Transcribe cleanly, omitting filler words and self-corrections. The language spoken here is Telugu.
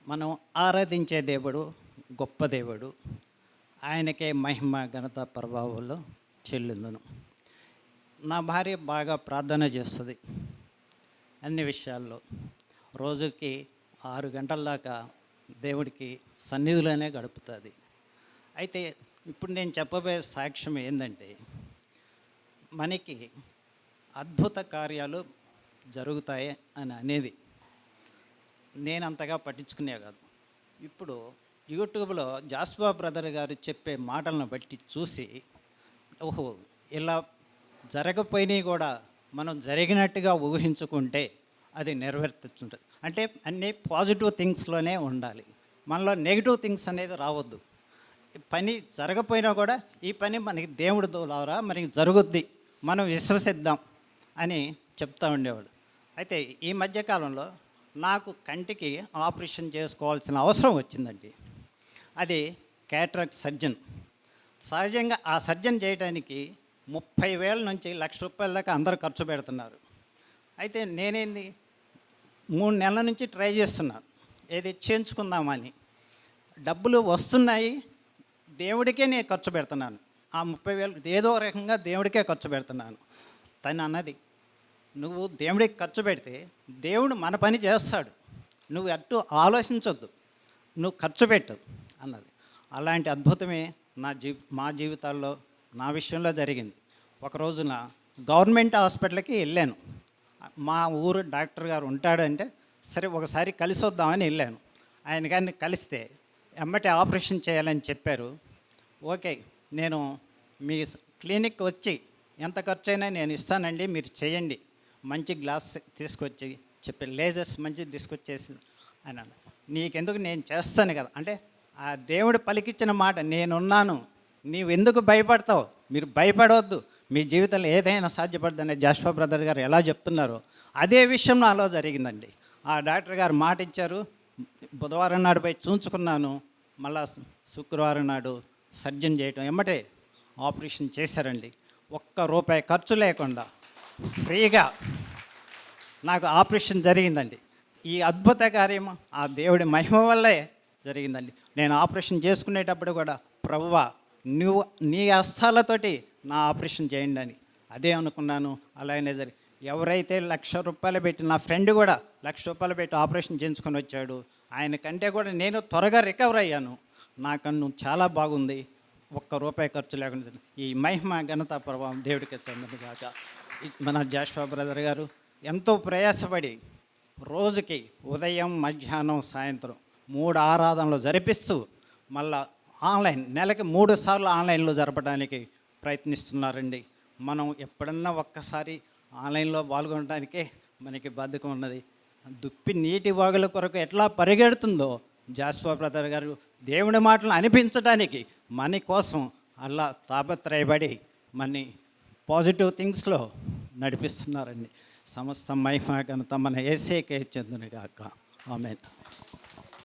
మనం ఆరాధించే దేవుడు గొప్ప దేవుడు. ఆయనకే మహిమ ఘనత ప్రభావాలు చెల్లిందును. నా భార్య బాగా ప్రార్థన చేస్తుంది అన్ని విషయాల్లో. రోజుకి 6 గంటల దాకా దేవుడికి సన్నిధిలోనే గడుపుతుంది. అయితే ఇప్పుడు నేను చెప్పబోయే సాక్ష్యం ఏంటంటే, మనకి అద్భుత కార్యాలు జరుగుతాయి అని అనేది నేను అంతగా పట్టించుకునే కాదు. ఇప్పుడు యూట్యూబ్లో జాస్వా బ్రదర్ గారు చెప్పే మాటలను బట్టి చూసి, ఓహో, ఇలా జరగపోయినాయి కూడా మనం జరిగినట్టుగా ఊహించుకుంటే అది నెరవేర్చుంటుంది. అంటే అన్నీ పాజిటివ్ థింగ్స్లోనే ఉండాలి, మనలో నెగిటివ్ థింగ్స్ అనేది రావద్దు. పని జరగపోయినా కూడా ఈ పని మనకి దేవుడి ద్వారా మనకి జరుగుద్ది, మనం విశ్వసిద్దాం అని చెప్తూ ఉండేవాడు. అయితే ఈ మధ్యకాలంలో నాకు కంటికి ఆపరేషన్ చేసుకోవాల్సిన అవసరం వచ్చిందండి. అది క్యాటరాక్ట్ సర్జన్. సహజంగా ఆ సర్జన్ చేయడానికి 30,000 నుంచి ₹1,00,000 దాకా అందరూ ఖర్చు పెడుతున్నారు. అయితే నేనేంది 3 నెలల నుంచి ట్రై చేస్తున్నాను, ఏది చేయించుకుందామని. డబ్బులు వస్తున్నాయి, దేవుడికే నేను ఖర్చు పెడుతున్నాను. ఆ 30,000 ఏదో రకంగా దేవుడికే ఖర్చు పెడుతున్నాను. తను అన్నది, నువ్వు దేవుడికి ఖర్చు పెడితే దేవుడు మన పని చేస్తాడు, నువ్వు అట్టు ఆలోచించొద్దు, నువ్వు ఖర్చు పెట్టు అన్నది. అలాంటి అద్భుతమే మా జీవితాల్లో నా విషయంలో జరిగింది. ఒక రోజున గవర్నమెంట్ హాస్పిటల్కి వెళ్ళాను. మా ఊరు డాక్టర్ గారు ఉంటాడంటే సరే ఒకసారి కలిసి వద్దామని వెళ్ళాను. ఆయన గారిని కలిస్తే ఎమ్మటే ఆపరేషన్ చేయాలని చెప్పారు. ఓకే, నేను మీ క్లినిక్ వచ్చి ఎంత ఖర్చు అయినా నేను ఇస్తానండి, మీరు చేయండి, మంచి గ్లాస్ తీసుకొచ్చి చెప్పి లేజర్స్ మంచిది తీసుకొచ్చేసి అన్నాడు. నీకెందుకు, నేను చేస్తాను కదా అంటే, ఆ దేవుడు పలికిచ్చిన మాట, నేనున్నాను, నీవు ఎందుకు భయపడతావు, మీరు భయపడవద్దు, మీ జీవితంలో ఏదైనా సాధ్యపడదని జాస్వా బ్రదర్ గారు ఎలా చెప్తున్నారో అదే విషయం నాలో జరిగిందండి. ఆ డాక్టర్ గారు మాట ఇచ్చారు. బుధవారం నాడు పోయి చూంచుకున్నాను. మళ్ళా శుక్రవారం నాడు సర్జన్ చేయటం, ఎమ్మటే ఆపరేషన్ చేశారండి. ₹1 ఖర్చు లేకుండా ఫ్రీగా నాకు ఆపరేషన్ జరిగిందండి. ఈ అద్భుత కార్యం ఆ దేవుడి మహిమ వల్లే జరిగిందండి. నేను ఆపరేషన్ చేసుకునేటప్పుడు కూడా, ప్రభువా నువ్వు నీ హస్తాలతోటి నా ఆపరేషన్ చేయండి అని అదే అనుకున్నాను. అలాగనే జరిగి ఎవరైతే ₹1,00,000 పెట్టి, నా ఫ్రెండ్ కూడా ₹1,00,000 పెట్టి ఆపరేషన్ చేయించుకొని వచ్చాడు, ఆయన కంటే కూడా నేను త్వరగా రికవర్ అయ్యాను. నా కన్ను చాలా బాగుంది, ₹1 ఖర్చు లేకుండా. ఈ మహిమ ఘనత ప్రభావం దేవుడికి చెందిన కాక. మన జాస్వా బ్రదర్ గారు ఎంతో ప్రయాసపడి రోజుకి ఉదయం, మధ్యాహ్నం, సాయంత్రం 3 ఆరాధనలు జరిపిస్తూ మళ్ళా ఆన్లైన్ నెలకి 3 సార్లు ఆన్లైన్లో జరపడానికి ప్రయత్నిస్తున్నారండి. మనం ఎప్పుడన్నా ఒక్కసారి ఆన్లైన్లో పాల్గొనడానికే మనకి బద్ధకం ఉన్నది. దుప్పి నీటి వాగుల కొరకు ఎట్లా పరిగెడుతుందో జాస్వా బ్రదర్ గారు దేవుడి మాటలు అనిపించడానికి మన కోసం అలా తాపత్రయపడి మన పాజిటివ్ థింగ్స్లో నడిపిస్తున్నారండి. సమస్త మహిమ ఘనత మన యేసుకే చెందును గాక. ఆమేన్.